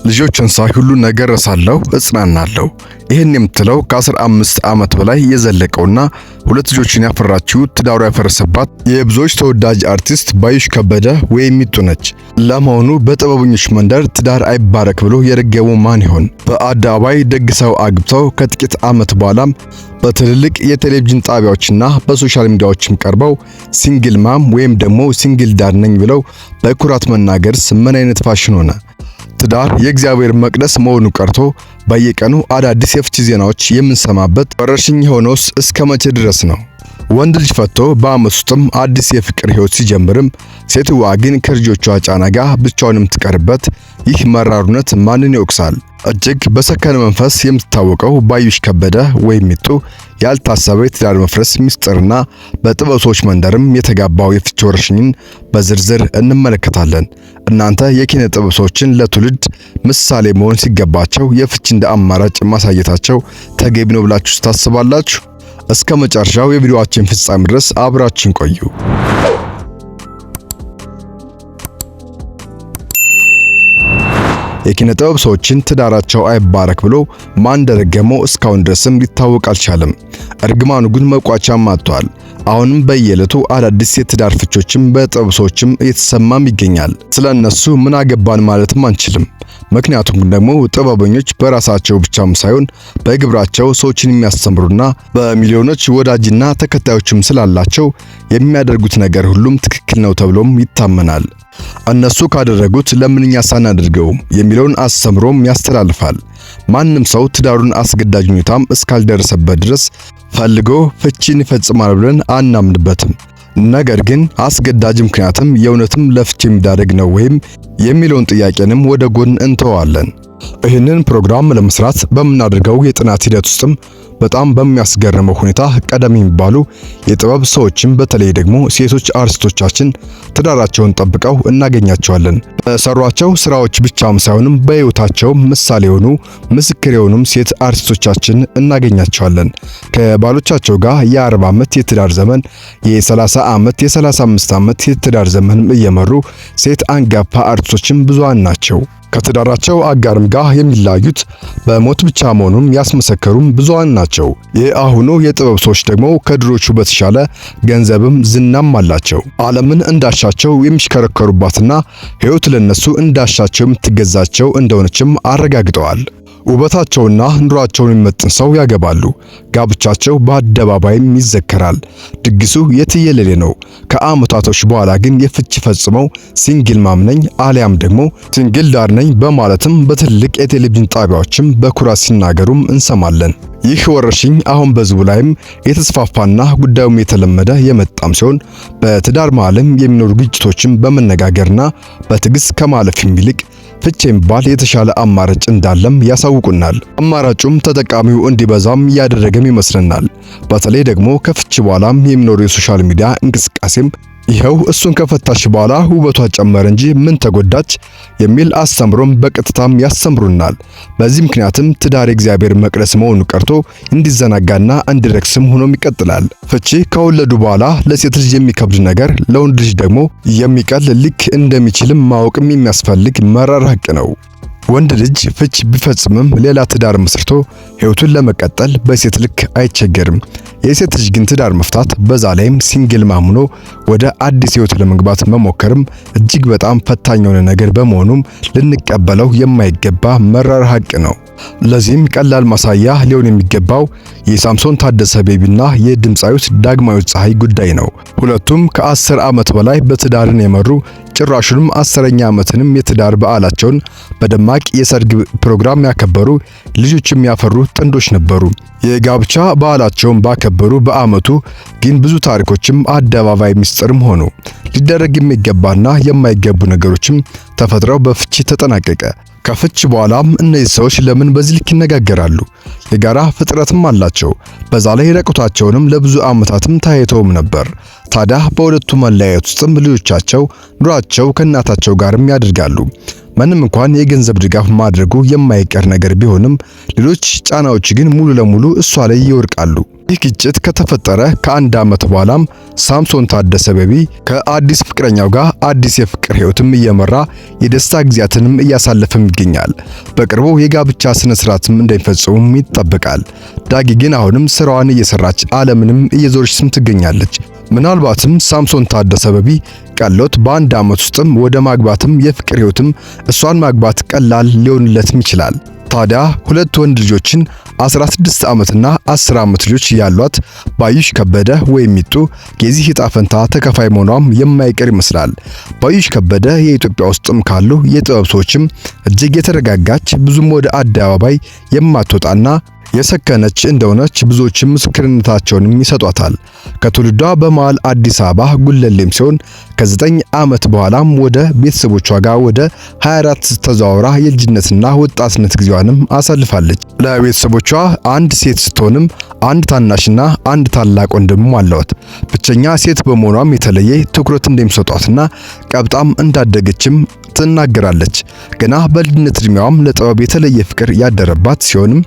ልጆችን ሳይ ሁሉ ነገር ረሳለሁ፣ እጽናናለሁ። ይህን የምትለው ከ15 ዓመት በላይ የዘለቀውና 2 ልጆችን ያፈራችው ትዳሩ ያፈረሰባት የብዙዎች ተወዳጅ አርቲስት ባዩሽ ከበደ ወይም ሚጡ ነች። ለመሆኑ በጥበበኞች መንደር ትዳር አይባረክ ብሎ የረገመው ማን ይሆን? በአደባባይ ደግሰው አግብተው ከጥቂት ዓመት በኋላም በትልልቅ የቴሌቪዥን ጣቢያዎችና በሶሻል ሚዲያዎችም ቀርበው ሲንግል ማም ወይም ደግሞ ሲንግል ዳድ ነኝ ብለው በኩራት መናገርስ ምን አይነት ፋሽን ሆነ? ትዳር የእግዚአብሔር መቅደስ መሆኑ ቀርቶ በየቀኑ አዳዲስ የፍቺ ዜናዎች የምንሰማበት ወረርሽኝ የሆነውስ እስከ መቼ ድረስ ነው? ወንድ ልጅ ፈቶ በዓመት ውስጥም አዲስ የፍቅር ሕይወት ሲጀምርም ሴትዋ ግን ከልጆቿ ጫና ጋር ብቻዋን የምትቀርበት ይህ መራሩነት ማንን ይወቅሳል? እጅግ በሰከነ መንፈስ የምትታወቀው ባዩሽ ከበደ ወይም ሚጡ ያልታሰበ የትዳር መፍረስ ሚስጥርና በጥበብ ሰዎች መንደርም የተጋባው የፍቺ ወረርሽኝን በዝርዝር እንመለከታለን። እናንተ የኪነ ጥበብ ሰዎችን ለትውልድ ምሳሌ መሆን ሲገባቸው የፍቺ እንደ አማራጭ ማሳየታቸው ተገቢ ነው ብላችሁ ታስባላችሁ? እስከ መጨረሻው የቪዲዮአችን ፍጻሜ ድረስ አብራችን ቆዩ። የኪነ ጥበብ ሰዎችን ትዳራቸው አይባረክ ብሎ ማን እንደረገመው እስካሁን ድረስም ሊታወቅ አልቻለም። እርግማኑ ግን መቋጫም አጥቷል። አሁንም በየዕለቱ አዳዲስ የትዳር ፍቾችም በጥበብ ሰዎችም እየተሰማም ይገኛል። ስለነሱ ምን አገባን ማለትም አንችልም። ምክንያቱም ደግሞ ጥበበኞች በራሳቸው ብቻም ሳይሆን በግብራቸው ሰዎችን የሚያስተምሩና በሚሊዮኖች ወዳጅና ተከታዮችም ስላላቸው የሚያደርጉት ነገር ሁሉም ትክክል ነው ተብሎም ይታመናል። እነሱ ካደረጉት ለምንኛ ሳናደርገውም የሚለውን አስተምሮም ያስተላልፋል። ማንም ሰው ትዳሩን አስገዳጅ ሁኔታም እስካልደረሰበት ድረስ ፈልጎ ፍቺን ይፈጽማል ብለን አናምንበትም። ነገር ግን አስገዳጅ ምክንያትም የእውነትም ለፍቺ የሚዳረግ ነው ወይም የሚለውን ጥያቄንም ወደ ጎን እንተዋለን። ይህንን ፕሮግራም ለመስራት በምናደርገው የጥናት ሂደት ውስጥም በጣም በሚያስገርመው ሁኔታ ቀደም የሚባሉ የጥበብ ሰዎችም በተለይ ደግሞ ሴቶች አርቲስቶቻችን ትዳራቸውን ጠብቀው እናገኛቸዋለን። በሰሯቸው ስራዎች ብቻም ሳይሆንም በህይወታቸው ምሳሌ የሆኑ ምስክር የሆኑም ሴት አርቲስቶቻችን እናገኛቸዋለን። ከባሎቻቸው ጋር የ40 ዓመት የትዳር ዘመን፣ የ30 ዓመት፣ የ35 ዓመት የትዳር ዘመንም እየመሩ ሴት አንጋፋ አርቲስቶችም ብዙሃን ናቸው። ከትዳራቸው አጋርም ጋር የሚለያዩት በሞት ብቻ መሆኑን ያስመሰከሩም ብዙሃን ናቸው። የአሁኑ የጥበብ ሰዎች ደግሞ ከድሮቹ በተሻለ ገንዘብም ዝናም አላቸው። ዓለምን እንዳሻቸው የሚሽከረከሩባትና ሕይወት ለነሱ እንዳሻቸው የምትገዛቸው እንደሆነችም አረጋግጠዋል። ውበታቸውና ኑሯቸውን የሚመጥን ሰው ያገባሉ። ጋብቻቸው በአደባባይም ይዘከራል። ድግሱ የትየለሌ ነው። ከዓመታቶች በኋላ ግን የፍቺ ፈጽመው ሲንግል ማም ነኝ አሊያም ደግሞ ሲንግል ዳድ ነኝ በማለትም በትልቅ የቴሌቪዥን ጣቢያዎችም በኩራት ሲናገሩም እንሰማለን። ይህ ወረርሽኝ አሁን በህዝቡ ላይም የተስፋፋና ጉዳዩም የተለመደ የመጣም ሲሆን በትዳር መሃልም የሚኖሩ ግጭቶችም በመነጋገርና በትዕግስት ከማለፍ ይልቅ ፍቺ የሚባል የተሻለ አማራጭ እንዳለም ያሳውቁናል። አማራጩም ተጠቃሚው እንዲበዛም ያደረገም ይመስለናል። በተለይ ደግሞ ከፍቺ በኋላም የሚኖሩ የሶሻል ሚዲያ እንቅስቃሴም ይኸው እሱን ከፈታሽ በኋላ ውበቷ ጨመረ እንጂ ምን ተጎዳች የሚል አስተምሮም በቀጥታም ያስተምሩናል። በዚህ ምክንያትም ትዳር የእግዚአብሔር መቅደስ መሆኑ ቀርቶ እንዲዘናጋና እንዲረክስም ሆኖም ይቀጥላል። ፍቺ ከወለዱ በኋላ ለሴት ልጅ የሚከብድ ነገር ለወንድ ልጅ ደግሞ የሚቀል ልክ እንደሚችልም ማወቅም የሚያስፈልግ መራር ሐቅ ነው። ወንድ ልጅ ፍቺ ቢፈጽምም ሌላ ትዳር መስርቶ ሕይወቱን ለመቀጠል በሴት ልክ አይቸገርም። የሴት ልጅ ግን ትዳር መፍታት በዛ ላይም ሲንግል ማም ሆኖ ወደ አዲስ ሕይወት ለመግባት መሞከርም እጅግ በጣም ፈታኝ የሆነ ነገር በመሆኑም ልንቀበለው የማይገባ መራር ሐቅ ነው። ለዚህም ቀላል ማሳያ ሊሆን የሚገባው የሳምሶን ታደሰ ቤቢና የድምፃዊት ዳግማዊት ፀሐይ ጉዳይ ነው። ሁለቱም ከ10 ዓመት በላይ በትዳርን የመሩ ጭራሹንም 10ኛ ዓመትንም የትዳር በዓላቸውን በደማቅ የሰርግ ፕሮግራም ያከበሩ ልጆችም ያፈሩ ጥንዶች ነበሩ። የጋብቻ በዓላቸውን ባከበሩ በዓመቱ ግን ብዙ ታሪኮችም አደባባይ ሚስጥርም ሆኑ። ሊደረግ የሚገባና የማይገቡ ነገሮችም ተፈጥረው በፍቺ ተጠናቀቀ። ከፍቺ በኋላም እነዚህ ሰዎች ለምን በዚህ ልክ ይነጋገራሉ? የጋራ ፍጥረትም አላቸው። በዛ ላይ ራቁታቸውንም ለብዙ ዓመታትም ታይተውም ነበር። ታዲያ በሁለቱ መለያየት ውስጥም ልጆቻቸው ኑሯቸው ከእናታቸው ጋርም ያደርጋሉ። ምንም እንኳን የገንዘብ ድጋፍ ማድረጉ የማይቀር ነገር ቢሆንም ሌሎች ጫናዎች ግን ሙሉ ለሙሉ እሷ ላይ ይወርቃሉ። ይህ ግጭት ከተፈጠረ ከአንድ ዓመት በኋላም ሳምሶን ታደሰ ቤቢ ከአዲስ ፍቅረኛው ጋር አዲስ የፍቅር ህይወትም እየመራ የደስታ ጊዜያትንም እያሳለፈም ይገኛል። በቅርቡ የጋብቻ ስነ ስርዓትም እንደሚፈጽሙም ይጠበቃል። ዳጊ ግን አሁንም ስራዋን እየሰራች ዓለምንም እየዞረችም ትገኛለች። ምናልባትም ሳምሶን ታደሰ ቤቢ ቀሎት በአንድ ዓመት ውስጥም ወደ ማግባትም የፍቅር ህይወትም እሷን ማግባት ቀላል ሊሆንለትም ይችላል። ታዲያ ሁለት ወንድ ልጆችን 16 ዓመትና 10 ዓመት ልጆች ያሏት ባዩሽ ከበደ ወይም ሚጡ የዚህ ዕጣ ፈንታ ተከፋይ መሆኗም የማይቀር ይመስላል። ባዩሽ ከበደ የኢትዮጵያ ውስጥም ካሉ የጥበብ ሰዎችም እጅግ የተረጋጋች ብዙም ወደ አደባባይ የማትወጣና የሰከነች እንደሆነች ብዙዎችም ምስክርነታቸውንም ይሰጧታል። ከትውልዷ በመሃል አዲስ አበባ ጉለሌም ሲሆን ከ9 ዓመት በኋላም ወደ ቤተሰቦቿ ጋር ወደ 24 ተዘዋውራ የልጅነትና ወጣትነት ጊዜዋንም አሳልፋለች። ለቤተሰቦቿ አንድ ሴት ስትሆንም አንድ ታናሽና አንድ ታላቅ ወንድም አለዋት። ብቸኛ ሴት በመሆኗም የተለየ ትኩረት እንደሚሰጧትና ቀብጣም እንዳደገችም ትናገራለች። ገና በልጅነት እድሜዋም ለጥበብ የተለየ ፍቅር ያደረባት ሲሆንም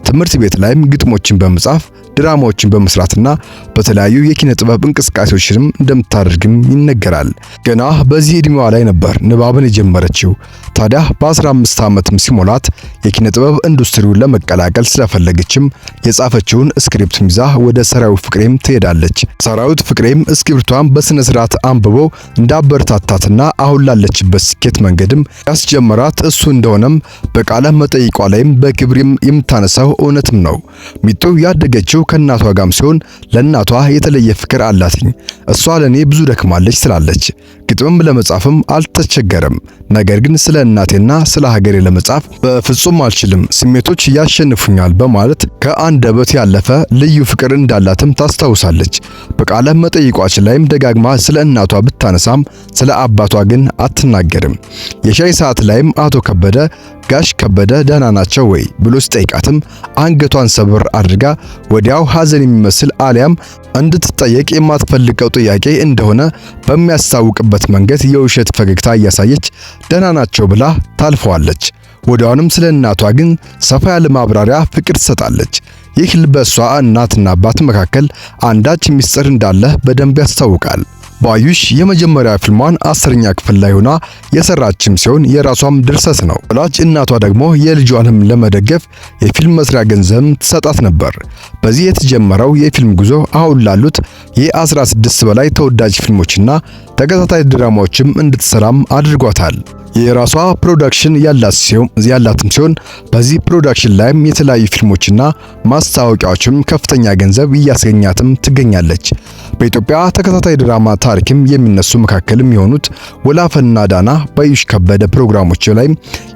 ትምህርት ቤት ላይም ግጥሞችን በመጻፍ ድራማዎችን በመስራትና በተለያዩ የኪነ ጥበብ እንቅስቃሴዎችንም እንደምታደርግም ይነገራል። ገና በዚህ እድሜዋ ላይ ነበር ንባብን የጀመረችው። ታዲያ በ15 ዓመትም ሲሞላት የኪነ ጥበብ ኢንዱስትሪውን ለመቀላቀል ስለፈለገችም የጻፈችውን ስክሪፕት ይዛ ወደ ሰራዊት ፍቅሬም ትሄዳለች። ሰራዊት ፍቅሬም ስክሪፕቷን በስነ ስርዓት አንብቦ እንዳበረታታትና አሁን ላለችበት ስኬት መንገድም ያስጀመራት እሱ እንደሆነም በቃለ መጠይቋ ላይም በክብርም የምታነሳው እውነትም ነው። ሚጡ ያደገችው ከእናቷ ጋርም ሲሆን ለእናቷ የተለየ ፍቅር አላትኝ። እሷ ለኔ ብዙ ደክማለች ስላለች ግጥምም ለመጻፍም አልተቸገረም። ነገር ግን ስለ እናቴና ስለ ሀገሬ ለመጻፍ በፍጹም አልችልም፣ ስሜቶች ያሸንፉኛል በማለት ከአንደበት ያለፈ ልዩ ፍቅር እንዳላትም ታስታውሳለች። በቃለ መጠይቋች ላይም ደጋግማ ስለ እናቷ ብታነሳም ስለ አባቷ ግን አትናገርም። የሻይ ሰዓት ላይም አቶ ከበደ ጋሽ ከበደ ደህና ናቸው ወይ ብሎ ሲጠይቃትም አንገቷን ሰብር አድርጋ ወዲያው ሐዘን የሚመስል አሊያም እንድትጠየቅ የማትፈልገው ጥያቄ እንደሆነ በሚያስታውቅበት መንገድ የውሸት ፈገግታ እያሳየች ደህና ናቸው ብላ ታልፈዋለች። ወዲያውንም ስለ እናቷ ግን ሰፋ ያለ ማብራሪያ ፍቅር ትሰጣለች። ይህ በሷ እናትና አባት መካከል አንዳች ሚስጥር እንዳለ በደንብ ያስታውቃል። ባዩሽ የመጀመሪያ ፊልሟን 10ኛ ክፍል ላይ ሆና የሰራችም ሲሆን የራሷም ድርሰት ነው። ወላጅ እናቷ ደግሞ የልጇንም ለመደገፍ የፊልም መስሪያ ገንዘብ ትሰጣት ነበር። በዚህ የተጀመረው የፊልም ጉዞ አሁን ላሉት የ16 በላይ ተወዳጅ ፊልሞችና ተከታታይ ድራማዎችም እንድትሰራም አድርጓታል። የራሷ ፕሮዳክሽን ያላትም ሲሆን በዚህ ፕሮዳክሽን ላይም የተለያዩ ፊልሞችና ማስታወቂያዎችም ከፍተኛ ገንዘብ እያስገኛትም ትገኛለች። በኢትዮጵያ ተከታታይ ድራማ ታሪክም የሚነሱ መካከልም የሆኑት ወላፈንና ዳና ባዩሽ ከበደ ፕሮግራሞች ላይ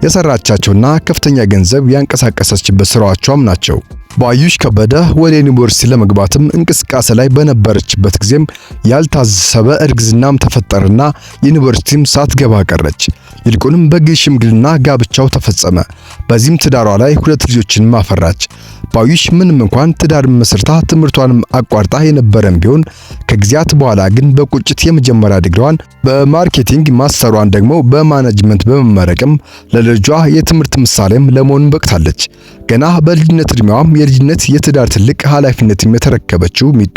የሰራቻቸውና ከፍተኛ ገንዘብ ያንቀሳቀሰችበት ስራዎቿም ናቸው። ባዩሽ ከበደ ወደ ዩኒቨርሲቲ ለመግባትም እንቅስቃሴ ላይ በነበረችበት ጊዜም ያልታሰበ እርግዝናም ተፈጠረና ዩኒቨርሲቲም ሳትገባ ቀረች። ይልቁንም በግል ሽምግልና ጋብቻው ተፈጸመ። በዚህም ትዳሯ ላይ 2 ልጆችን ማፈራች። ባዩሽ ምንም እንኳን ትዳር መስርታ ትምህርቷንም አቋርጣ የነበረም ቢሆን ከጊዜያት በኋላ ግን በቁጭት የመጀመሪያ ዲግሪዋን በማርኬቲንግ ማስተሯን ደግሞ በማኔጅመንት በመመረቅም ለልጇ የትምህርት ምሳሌም ለመሆን በቅታለች። ገና በልጅነት እድሜዋም የልጅነት የትዳር ትልቅ ኃላፊነትም የተረከበችው ሚጡ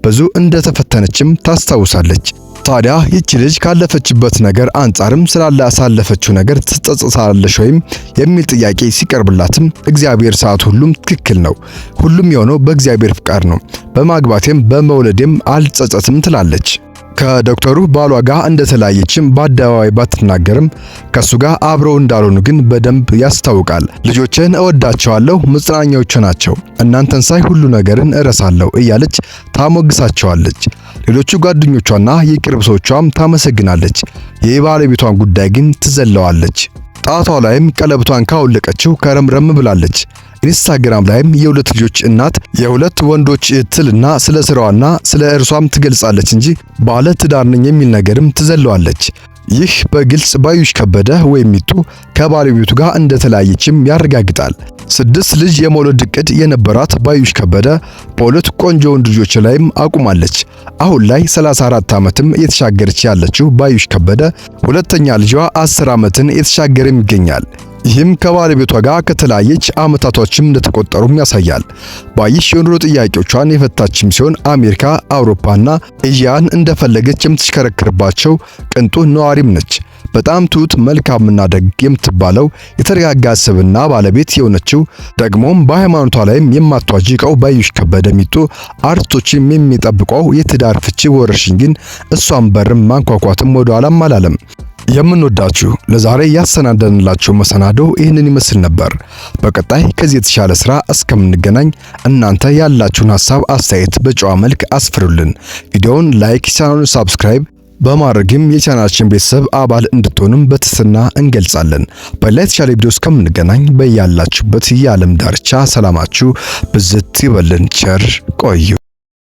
ብዙ እንደተፈተነችም ታስታውሳለች። ታዲያ ይቺ ልጅ ካለፈችበት ነገር አንጻርም ስላላሳለፈችው ነገር ትጸጸታለሽ ወይም የሚል ጥያቄ ሲቀርብላትም እግዚአብሔር ሰዓት ሁሉም ትክክል ነው፣ ሁሉም የሆነው በእግዚአብሔር ፍቃድ ነው፣ በማግባቴም በመውለዴም አልጸጸትም ትላለች። ከዶክተሩ ባሏ ጋር እንደተለያየችም በአደባባይ ባትናገርም ከሱ ጋር አብረው እንዳልሆኑ ግን በደንብ ያስታውቃል። ልጆችን እወዳቸዋለሁ፣ መጽናኛዎቼ ናቸው፣ እናንተን ሳይ ሁሉ ነገርን እረሳለሁ እያለች ታሞግሳቸዋለች። ሌሎቹ ጓደኞቿና የቅርብ ሰዎቿም ታመሰግናለች። የባለቤቷን ጉዳይ ግን ትዘለዋለች። ጣቷ ላይም ቀለበቷን ካወለቀችው ከረምረም ብላለች። ኢንስታግራም ላይም የሁለት ልጆች እናት የሁለት ወንዶች እህትና ስለ ስራዋና ስለ እርሷም ትገልጻለች እንጂ ባለ ትዳር ነኝ የሚል ነገርም ትዘለዋለች። ይህ በግልጽ ባዩሽ ከበደ ወይም ሚጡ ከባለቤቱ ጋር እንደተለያየችም ያረጋግጣል። 6 ልጅ የመውለድ እቅድ የነበራት ባዩሽ ከበደ በሁለት ቆንጆ ወንድ ልጆች ላይም አቁማለች። አሁን ላይ 34 ዓመትም የተሻገረች ያለችው ባዩሽ ከበደ ሁለተኛ ልጇ 10 ዓመትን የተሻገረም ይገኛል። ይህም ከባለቤቷ ጋር ከተለያየች ዓመታቶችም እንደተቆጠሩም ያሳያል። ባይሽ የኑሮ ጥያቄዎቿን የፈታችም ሲሆን አሜሪካ፣ አውሮፓና ኤዥያን እንደፈለገች የምትሽከረክርባቸው ቅንጡ ነዋሪም ነች። በጣም ትሁት መልካምና ደግ የምትባለው የተረጋጋ ስብዕና ባለቤት የሆነችው ደግሞም በሃይማኖቷ ላይም የማትዋጅቀው ባዩሽ ከበደ ሚጡ አርቲስቶችን የሚጠብቀው የትዳር ፍቺ ወረርሽኝ ግን እሷን በርም ማንኳኳትም ወደ ኋላም አላለም። የምንወዳችሁ ለዛሬ ያሰናደንላችሁ መሰናዶ ይህንን ይመስል ነበር። በቀጣይ ከዚህ የተሻለ ስራ እስከምንገናኝ እናንተ ያላችሁን ሐሳብ አስተያየት በጨዋ መልክ አስፍሩልን። ቪዲዮውን ላይክ፣ ቻናሉን ሰብስክራይብ በማድረግም የቻናላችን ቤተሰብ አባል እንድትሆኑም በትህትና እንገልጻለን። በሌላ የተሻለ ቪዲዮ እስከምንገናኝ በያላችሁበት የዓለም ዳርቻ ሰላማችሁ ብዝት ይበልን። ቸር ቆዩ።